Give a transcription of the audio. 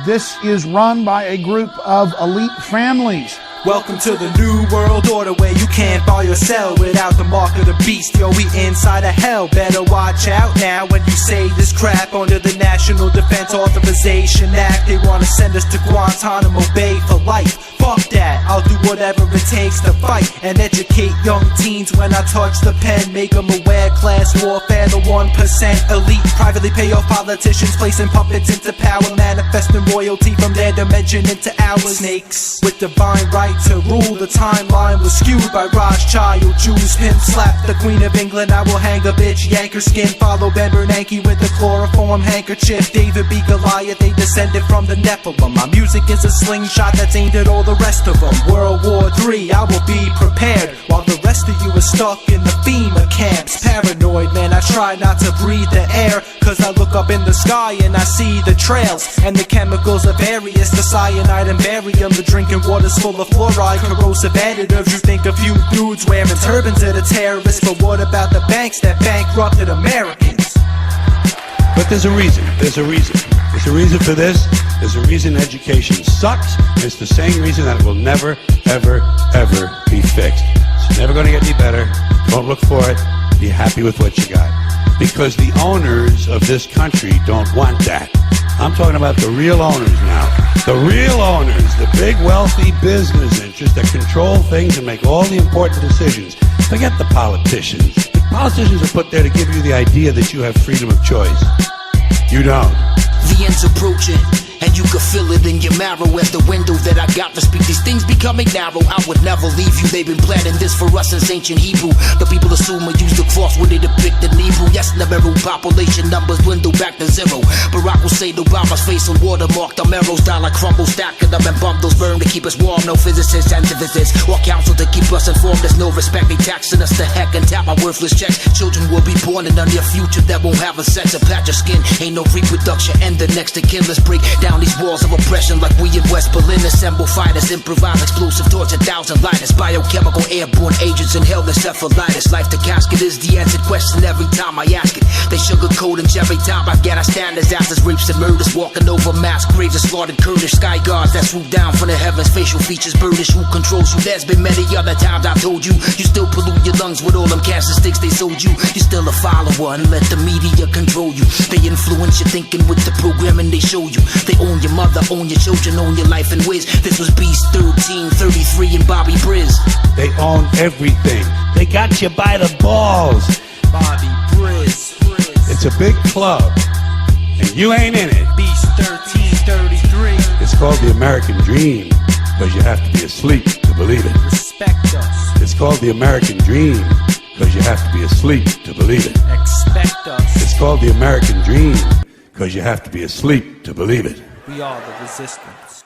This is run by a group of elite families. Welcome to the new world order where you can't buy or sell without the mark of the beast. Yo, we inside of hell. Better watch out now when you say this crap under the National Defense Authorization Act. They wanna send us to Guantanamo Bay for life. Fuck that, I'll do whatever it takes to fight and educate young teens when I touch the pen. Make them aware, class warfare, the 1% elite. Privately pay off politicians, placing puppets into power, manifesting royalty from their dimension into ours. Snakes with divine right to rule, the timeline was skewed by Rothschild Jews. Pimp slap the Queen of England, I will hang a bitch, yank her skin. Follow Ben Bernanke with the chloroform handkerchief. David B. Goliath, they descended from the Nephilim. My music is a slingshot that's aimed at all the rest of them. World War III, I will be prepared, while the rest of you are stuck in the FEMA camps. Paranoid, man, I try not to breathe the air, cause I look up in the sky and I see the trails and the chemicals are various, the cyanide and barium. The drinking water's full of fluoride, corrosive additives. You think a few dudes wearing turbans are the terrorists, but what about the banks that bankrupted Americans? But there's a reason. There's a reason. There's a reason for this. There's a reason education sucks. It's the same reason that it will never, ever, ever be fixed. It's never going to get any better. Don't look for it. Be happy with what you got. Because the owners of this country don't want that. I'm talking about the real owners now. The real owners, the big wealthy business interests that control things and make all the important decisions. Forget the politicians. The politicians are put there to give you the idea that you have freedom of choice. You don't. The end's approaching, and you can feel it in your marrow at the window that I got to speak. These things becoming narrow, I would never leave you. They've been planning this for us since ancient Hebrew. The people assume I use the cross when they depict the Hebrew. Yes, never population numbers dwindle back to zero. Barack Hussein Obama's face on watermark. The arrows dollar crumble, stacking them in bundles, burn to keep us warm. No physicists, antithesis, or counsel to keep us informed. There's no respect, they taxing us to heck and tap my worthless checks. Children will be born in a near future that won't have a sense of patch of skin. Ain't no reproduction, and the next to kill us. Break down these walls of oppression like we in West Berlin. Assemble fighters, improvise explosive torch, 1,000 lighters. Biochemical airborne agents, inhale encephalitis. Life to casket is the answered question every time I ask it. They sugarcoat and every time Afghanistan disasters, rapes and murders, walking over mass graves of slaughtered Kurdish sky guards that swoop down from the heavens. Facial features burnish, who controls you? There's been many other times I told you. You still pollute your lungs with all them cancer sticks they sold you. You're still a follower and let the media control you. They influence your thinking with the programming they show you. They own your mother, own your children, own your life and whiz. This was Beast 1333 and Bobby Brizz. They own everything. They got you by the balls. Bobby Brizz. It's a big club, and you ain't in it. Beast 1333. It's called the American Dream, because you have to be asleep to believe it. Respect us. It's called the American Dream, because you have to be asleep to believe it. Expect us. It's called the American Dream, because you have to be asleep to believe it. We are the resistance.